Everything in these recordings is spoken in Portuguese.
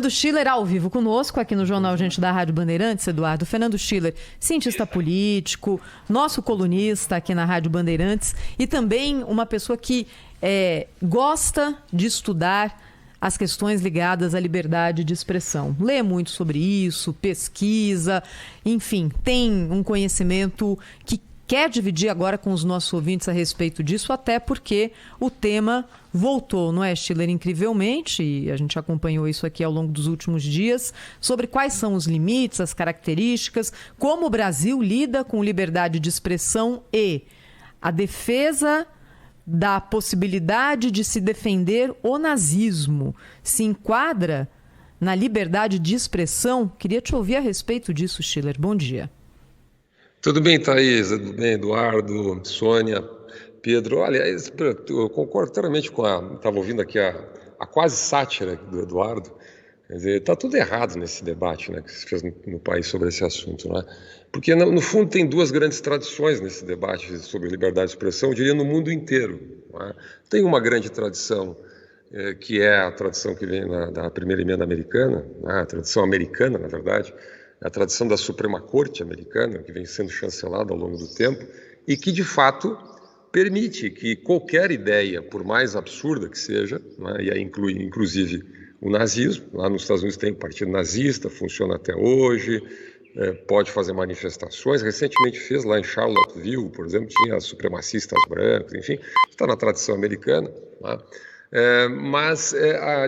Fernando Schiller ao vivo conosco aqui no Jornal Gente da Rádio Bandeirantes, Eduardo. Fernando Schiller, cientista político, nosso colunista aqui na Rádio Bandeirantes e também uma pessoa que gosta de estudar as questões ligadas à liberdade de expressão. Lê muito sobre isso, pesquisa, enfim, tem um conhecimento que quer dividir agora com os nossos ouvintes a respeito disso, até porque o tema voltou, não é, Schiller, incrivelmente, e a gente acompanhou isso aqui ao longo dos últimos dias, sobre quais são os limites, as características, como o Brasil lida com liberdade de expressão e a defesa da possibilidade de se defender o nazismo. Se enquadra na liberdade de expressão? Queria te ouvir a respeito disso, Schiller. Bom dia. Tudo bem, Thaís? Tudo bem, Eduardo, Sônia, Pedro? Olha, eu concordo totalmente com estava ouvindo aqui a quase sátira do Eduardo. Quer dizer, está tudo errado nesse debate, né, que se fez no país sobre esse assunto, né? Porque, no fundo, tem duas grandes tradições nesse debate sobre liberdade de expressão, eu diria no mundo inteiro. Né? Tem uma grande tradição, que é a tradição que vem da primeira emenda americana, né? A tradição americana, na verdade, a tradição da Suprema Corte americana, que vem sendo chancelada ao longo do tempo, e que, de fato, permite que qualquer ideia, por mais absurda que seja, né, e aí inclui, inclusive, o nazismo, lá nos Estados Unidos tem o Partido Nazista, funciona até hoje, pode fazer manifestações, recentemente fez lá em Charlottesville, por exemplo, tinha supremacistas brancos, enfim, está na tradição americana, né? Mas,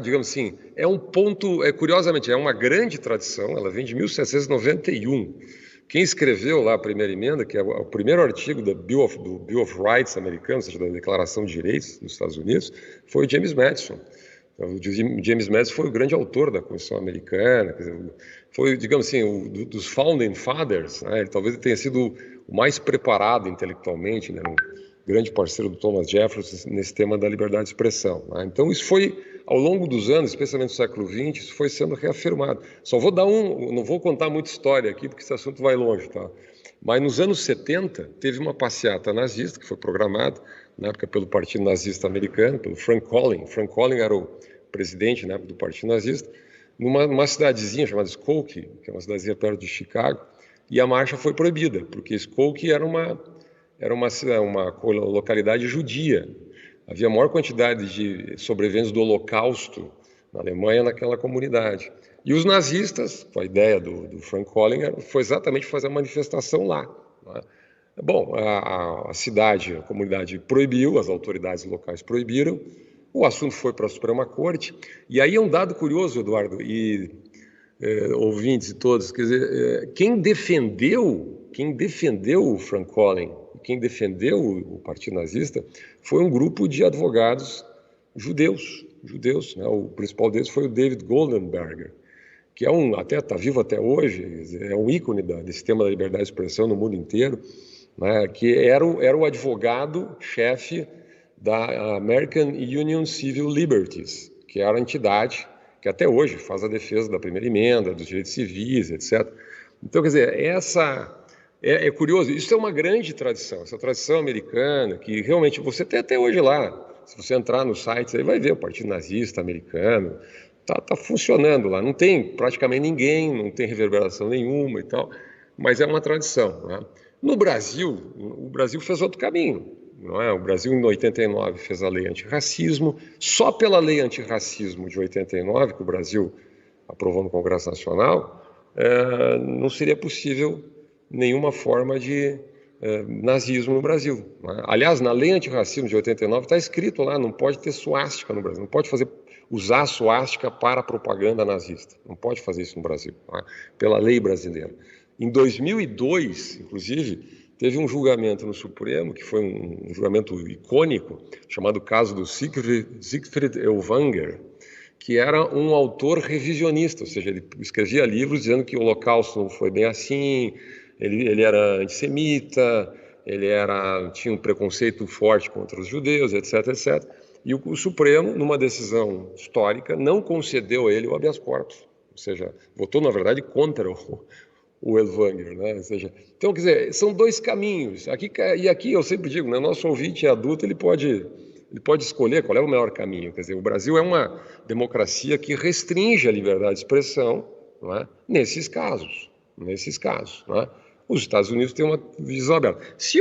digamos assim, é um ponto, curiosamente, é uma grande tradição, ela vem de 1791. Quem escreveu lá a primeira emenda, que é o primeiro artigo do Bill of Rights americano, ou seja, da Declaração de Direitos dos Estados Unidos, foi o James Madison. O James Madison foi o grande autor da Constituição Americana, quer dizer, foi, digamos assim, dos Founding Fathers, né? Ele talvez tenha sido o mais preparado intelectualmente, né? Grande parceiro do Thomas Jefferson nesse tema da liberdade de expressão, né? Então isso foi, ao longo dos anos, especialmente no século XX, isso foi sendo reafirmado. Só vou não vou contar muita história aqui, porque esse assunto vai longe, tá? Mas nos anos 70, teve uma passeata nazista, que foi programada, na época pelo Partido Nazista Americano, pelo Frank Collin. Frank Collin era o presidente, na época, do Partido Nazista, numa cidadezinha chamada Skokie, que é uma cidadezinha perto de Chicago, e a marcha foi proibida, porque Skokie era uma localidade judia. Havia a maior quantidade de sobreviventes do Holocausto na Alemanha naquela comunidade. E os nazistas, com a ideia do Frank Collin, foi exatamente fazer a manifestação lá, né? Bom, a cidade, a comunidade proibiu, as autoridades locais proibiram, o assunto foi para a Suprema Corte, e aí é um dado curioso, Eduardo, e ouvintes e todos, quer dizer, quem defendeu o Frank Collin, quem defendeu o Partido Nazista, foi um grupo de advogados judeus, né? O principal deles foi o David Goldenberger, que está vivo até hoje, é um ícone desse tema da liberdade de expressão no mundo inteiro, né? Que era o advogado-chefe da American Union Civil Liberties, que era a entidade que até hoje faz a defesa da primeira emenda, dos direitos civis, etc. Então, quer dizer, é curioso, isso é uma grande tradição, essa tradição americana, que realmente você tem até hoje lá. Se você entrar no site, você vai ver o Partido Nazista americano, tá funcionando lá, não tem praticamente ninguém, não tem reverberação nenhuma e tal, mas é uma tradição, né? No Brasil, o Brasil fez outro caminho, não é? O Brasil, em 89, fez a lei antirracismo. Só pela lei antirracismo de 89, que o Brasil aprovou no Congresso Nacional, não seria possível nenhuma forma de nazismo no Brasil, né? Aliás, na lei antirracismo de 89 está escrito lá, não pode ter suástica no Brasil, não pode usar suástica para propaganda nazista, não pode fazer isso no Brasil, né? Pela lei brasileira. Em 2002, inclusive, teve um julgamento no Supremo, que foi um julgamento icônico, chamado caso do Siegfried Ellwanger, que era um autor revisionista, ou seja, ele escrevia livros dizendo que o Holocausto não foi bem assim, ele era antissemita, tinha um preconceito forte contra os judeus, etc, etc. E o Supremo, numa decisão histórica, não concedeu a ele o habeas corpus, ou seja, votou, na verdade, contra o Ellwanger, né? Ou seja, então, quer dizer, são dois caminhos. Aqui eu sempre digo, né, nosso ouvinte é adulto, ele pode ele pode escolher qual é o melhor caminho. Quer dizer, o Brasil é uma democracia que restringe a liberdade de expressão, não é? Nesses casos. Não é? Os Estados Unidos têm uma visão aberta. Se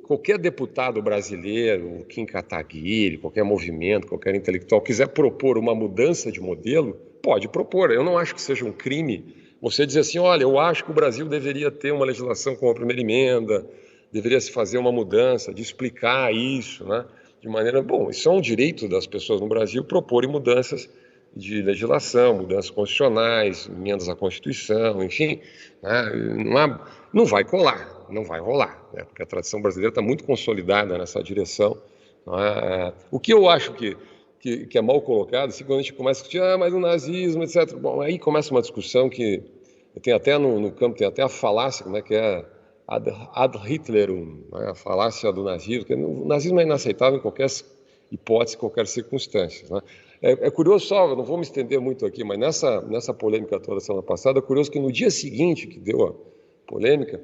qualquer deputado brasileiro, Kim Kataguiri, qualquer movimento, qualquer intelectual quiser propor uma mudança de modelo, pode propor. Eu não acho que seja um crime você dizer assim, olha, eu acho que o Brasil deveria ter uma legislação com a primeira emenda, deveria se fazer uma mudança, de explicar isso, né? De maneira... Bom, isso é um direito das pessoas no Brasil proporem mudanças de legislação, mudanças constitucionais, emendas à Constituição, enfim, né? Não vai colar, não vai rolar, né? Porque a tradição brasileira está muito consolidada nessa direção. Né? O que eu acho que é mal colocado, assim, quando a gente começa a discutir, mas o nazismo, etc. Bom, aí começa uma discussão que tem até no campo, tem até a falácia, como é que é? Ad Hitlerum, né? A falácia do nazismo, porque o nazismo é inaceitável em qualquer hipótese, qualquer circunstância. Né? É curioso só, eu não vou me estender muito aqui, mas nessa polêmica toda semana passada, é curioso que no dia seguinte que deu a polêmica,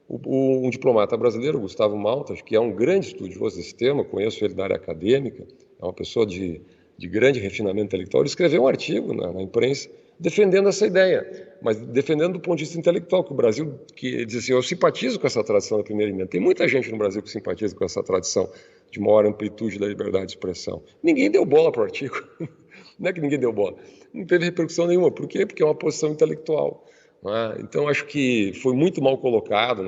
um diplomata brasileiro, Gustavo Maltas, que é um grande estudioso desse tema, conheço ele da área acadêmica, é uma pessoa de grande refinamento intelectual, ele escreveu um artigo na imprensa defendendo essa ideia, mas defendendo do ponto de vista intelectual, que o Brasil, que diz assim, eu simpatizo com essa tradição da primeira emenda. Tem muita gente no Brasil que simpatiza com essa tradição de maior amplitude da liberdade de expressão. Ninguém deu bola para o artigo. Não é que ninguém deu bola. Não teve repercussão nenhuma. Por quê? Porque é uma posição intelectual. Né? Então, acho que foi muito mal colocado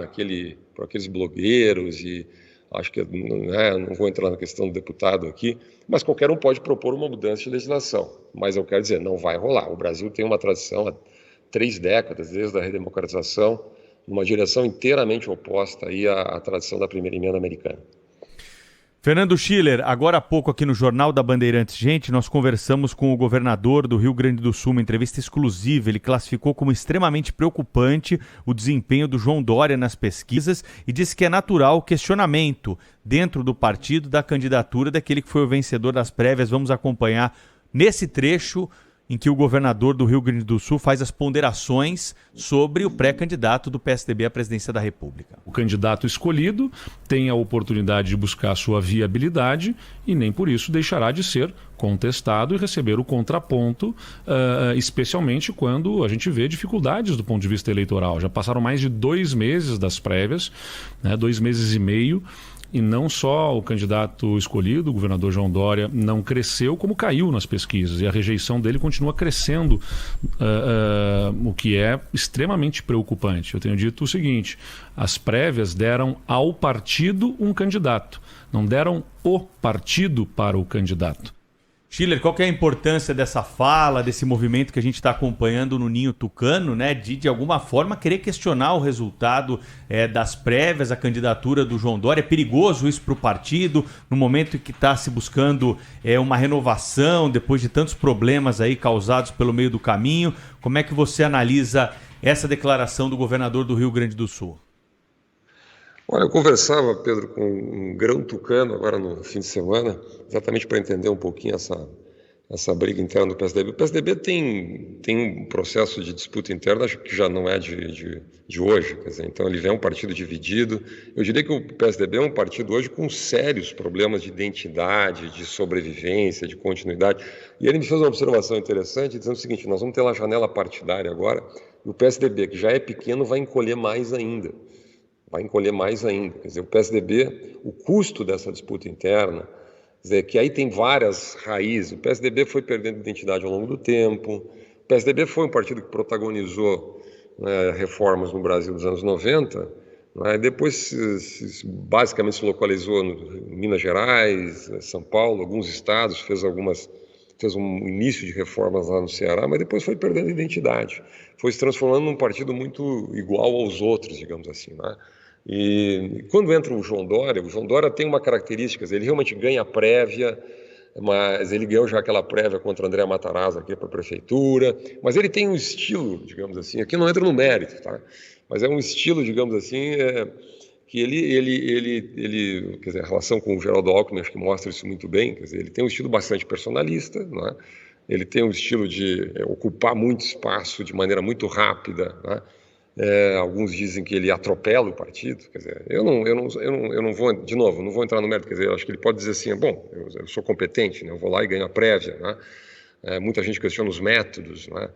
por aqueles blogueiros e acho que, né, não vou entrar na questão do deputado aqui, mas qualquer um pode propor uma mudança de legislação. Mas eu quero dizer, não vai rolar. O Brasil tem uma tradição há 3 décadas, desde a redemocratização, numa direção inteiramente oposta aí à tradição da primeira emenda americana. Fernando Schiller, agora há pouco aqui no Jornal da Bandeirantes, gente, nós conversamos com o governador do Rio Grande do Sul, uma entrevista exclusiva. Ele classificou como extremamente preocupante o desempenho do João Dória nas pesquisas e disse que é natural o questionamento dentro do partido da candidatura daquele que foi o vencedor das prévias. Vamos acompanhar nesse trecho em que o governador do Rio Grande do Sul faz as ponderações sobre o pré-candidato do PSDB à presidência da República. O candidato escolhido tem a oportunidade de buscar a sua viabilidade e nem por isso deixará de ser contestado e receber o contraponto, especialmente quando a gente vê dificuldades do ponto de vista eleitoral. Já passaram mais de 2 meses das prévias, né, 2 meses e meio, e não só o candidato escolhido, o governador João Dória, não cresceu, como caiu nas pesquisas. E a rejeição dele continua crescendo, o que é extremamente preocupante. Eu tenho dito o seguinte, as prévias deram ao partido um candidato, não deram o partido para o candidato. Schiller, qual que é a importância dessa fala, desse movimento que a gente está acompanhando no Ninho Tucano, né, de alguma forma querer questionar o resultado das prévias, a candidatura do João Dória? É perigoso isso para o partido, no momento em que está se buscando uma renovação, depois de tantos problemas aí causados pelo meio do caminho. Como é que você analisa essa declaração do governador do Rio Grande do Sul? Olha, eu conversava, Pedro, com um grão tucano agora no fim de semana, exatamente para entender um pouquinho essa briga interna do PSDB. O PSDB tem um processo de disputa interna, acho que já não é de hoje, quer dizer, então ele vem um partido dividido. Eu diria que o PSDB é um partido hoje com sérios problemas de identidade, de sobrevivência, de continuidade. E ele me fez uma observação interessante, dizendo o seguinte, nós vamos ter uma janela partidária agora, e o PSDB, que já é pequeno, vai encolher mais ainda. Quer dizer, o PSDB, o custo dessa disputa interna, quer dizer, que aí tem várias raízes. O PSDB foi perdendo identidade ao longo do tempo. O PSDB foi um partido que protagonizou, né, reformas no Brasil dos anos 90, né, depois basicamente se localizou em Minas Gerais, São Paulo, alguns estados, fez um início de reformas lá no Ceará, mas depois foi perdendo identidade. Foi se transformando num partido muito igual aos outros, digamos assim, né? E quando entra o João Dória tem uma característica, ele realmente ganha a prévia, mas ele ganhou já aquela prévia contra André Matarazzo aqui para a prefeitura, mas ele tem um estilo, digamos assim, aqui não entra no mérito, tá? Mas é um estilo, digamos assim, que ele quer dizer, a relação com o Geraldo Alckmin acho que mostra isso muito bem, quer dizer, ele tem um estilo bastante personalista, não é? Ele tem um estilo de ocupar muito espaço de maneira muito rápida, né? Alguns dizem que ele atropela o partido. Quer dizer, eu não vou, de novo, não vou entrar no mérito. Quer dizer, eu acho que ele pode dizer assim, bom, eu sou competente, né? Eu vou lá e ganho a prévia, né? Muita gente questiona os métodos, né?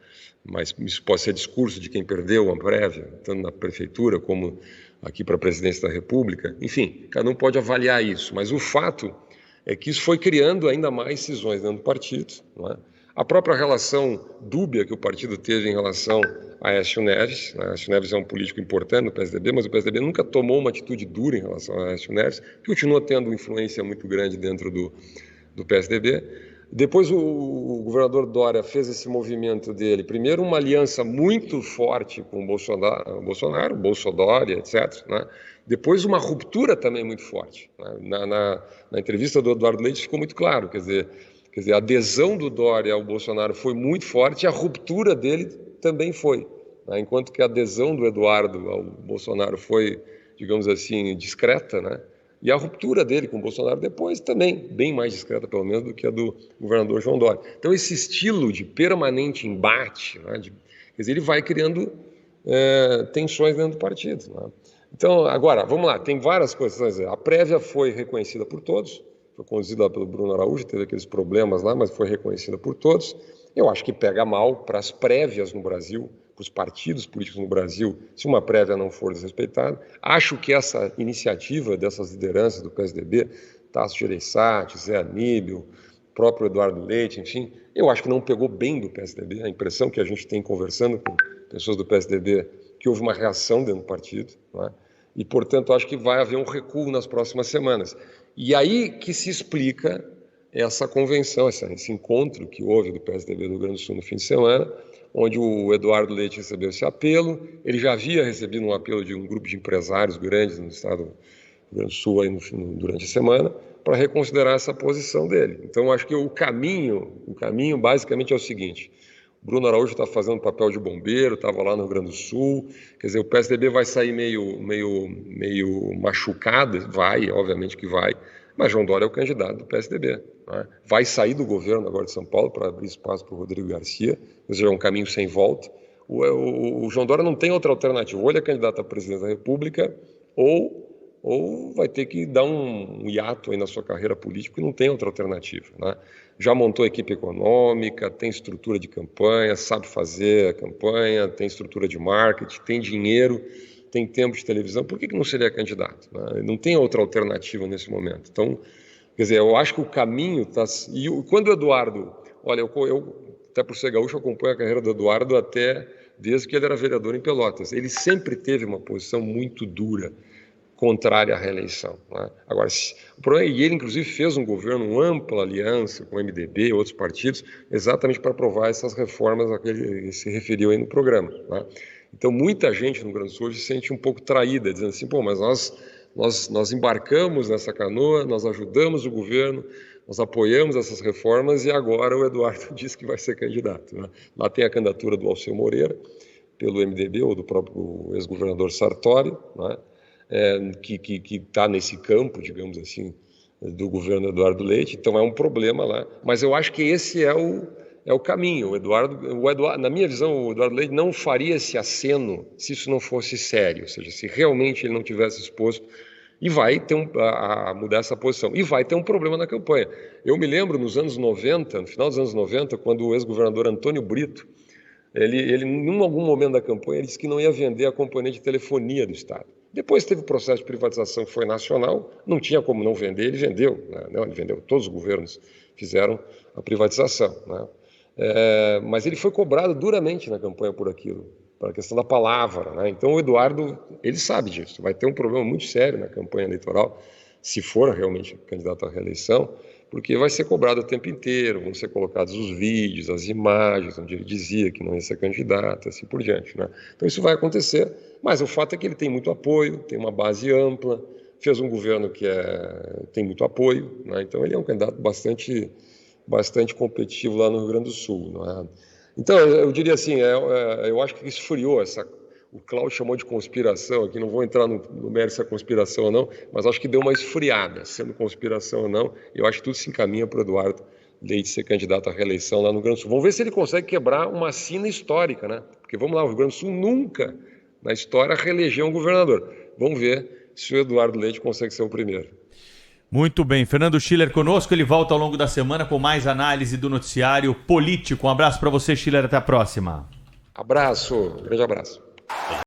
Mas isso pode ser discurso de quem perdeu a prévia, tanto na prefeitura como aqui para a presidência da República. Enfim, cada um pode avaliar isso, mas o fato é que isso foi criando ainda mais cisões dentro do partido, não é? A própria relação dúbia que o partido teve em relação a Aécio Neves, né? Aécio Neves é um político importante no PSDB, mas o PSDB nunca tomou uma atitude dura em relação a Aécio Neves, que continua tendo influência muito grande dentro do PSDB. Depois o governador Dória fez esse movimento dele, primeiro uma aliança muito forte com o Bolsonaro, Bolsodória, etc., né? Depois uma ruptura também muito forte, né? Na entrevista do Eduardo Leite ficou muito claro, quer dizer, a adesão do Dória ao Bolsonaro foi muito forte e a ruptura dele também foi, né? Enquanto que a adesão do Eduardo ao Bolsonaro foi, digamos assim, discreta, né? E a ruptura dele com o Bolsonaro depois também, bem mais discreta, pelo menos, do que a do governador João Dória. Então, esse estilo de permanente embate, né, quer dizer, ele vai criando tensões dentro do partido, né? Então, agora, vamos lá, tem várias coisas. A prévia foi reconhecida por todos, foi conduzida pelo Bruno Araújo, teve aqueles problemas lá, mas foi reconhecida por todos. Eu acho que pega mal para as prévias no Brasil, para os partidos políticos no Brasil, se uma prévia não for desrespeitada. Acho que essa iniciativa dessas lideranças do PSDB, Tasso Gereissati, Zé Aníbal, próprio Eduardo Leite, enfim, eu acho que não pegou bem do PSDB. A impressão que a gente tem conversando com pessoas do PSDB que houve uma reação dentro do partido, né? E, portanto, acho que vai haver um recuo nas próximas semanas. E aí que se explica essa convenção, esse encontro que houve do PSDB do Rio Grande do Sul no fim de semana, onde o Eduardo Leite recebeu esse apelo. Ele já havia recebido um apelo de um grupo de empresários grandes no estado do Rio Grande do Sul aí durante a semana para reconsiderar essa posição dele. Então, acho que o caminho basicamente é o seguinte: Bruno Araújo está fazendo papel de bombeiro, estava lá no Rio Grande do Sul, quer dizer, o PSDB vai sair meio machucado, obviamente que vai, mas João Dória é o candidato do PSDB, né? Vai sair do governo agora de São Paulo para abrir espaço para o Rodrigo Garcia, ou seja, é um caminho sem volta. O João Dória não tem outra alternativa, ou ele é candidato à presidência da República, ou vai ter que dar um hiato aí na sua carreira política, e não tem outra alternativa, né? Já montou equipe econômica, tem estrutura de campanha, sabe fazer a campanha, tem estrutura de marketing, tem dinheiro, tem tempo de televisão. Por que não seria candidato, né? Não tem outra alternativa nesse momento. Então, quer dizer, eu acho que o caminho está... E quando o Eduardo... Olha, eu até por ser gaúcho, acompanho a carreira do Eduardo até desde que ele era vereador em Pelotas. Ele sempre teve uma posição muito dura, contrária à reeleição, né? Agora, o problema é que ele, inclusive, fez um governo, uma ampla aliança com o MDB e outros partidos, exatamente para aprovar essas reformas a que ele se referiu aí no programa, né? Então, muita gente no Rio Grande do Sul hoje se sente um pouco traída, dizendo assim, pô, mas nós embarcamos nessa canoa, nós ajudamos o governo, nós apoiamos essas reformas e agora o Eduardo diz que vai ser candidato, né? Lá tem a candidatura do Alceu Moreira, pelo MDB, ou do próprio ex-governador Sartori, né? Que está nesse campo, digamos assim, do governo Eduardo Leite. Então é um problema lá, mas eu acho que esse é o caminho. O Eduardo, na minha visão, o Eduardo Leite não faria esse aceno se isso não fosse sério, ou seja, se realmente ele não tivesse exposto, e vai ter a mudar essa posição, e vai ter um problema na campanha. Eu me lembro nos anos 90, no final dos anos 90, quando o ex-governador Antônio Brito, ele em algum momento da campanha, ele disse que não ia vender a companhia de telefonia do Estado. Depois teve o processo de privatização que foi nacional, não tinha como não vender, ele vendeu, né? Ele vendeu, todos os governos fizeram a privatização, né? Mas ele foi cobrado duramente na campanha por aquilo, para a questão da palavra, né? Então o Eduardo, ele sabe disso, vai ter um problema muito sério na campanha eleitoral, se for realmente candidato à reeleição, porque vai ser cobrado o tempo inteiro, vão ser colocados os vídeos, as imagens, onde ele dizia que não ia ser candidato, assim por diante, né? Então isso vai acontecer, mas o fato é que ele tem muito apoio, tem uma base ampla, fez um governo que tem muito apoio, né? Então ele é um candidato bastante competitivo lá no Rio Grande do Sul, não é? Então eu diria assim, eu acho que esfriou o Cláudio chamou de conspiração aqui, não vou entrar no mérito se é conspiração ou não, mas acho que deu uma esfriada, sendo conspiração ou não, eu acho que tudo se encaminha para o Eduardo Leite ser candidato à reeleição lá no Rio Grande do Sul. Vamos ver se ele consegue quebrar uma sina histórica, né? Porque vamos lá, o Rio Grande do Sul nunca na história, reeleger um governador. Vamos ver se o Eduardo Leite consegue ser o primeiro. Muito bem. Fernando Schiller conosco. Ele volta ao longo da semana com mais análise do noticiário político. Um abraço para você, Schiller. Até a próxima. Abraço. Grande abraço.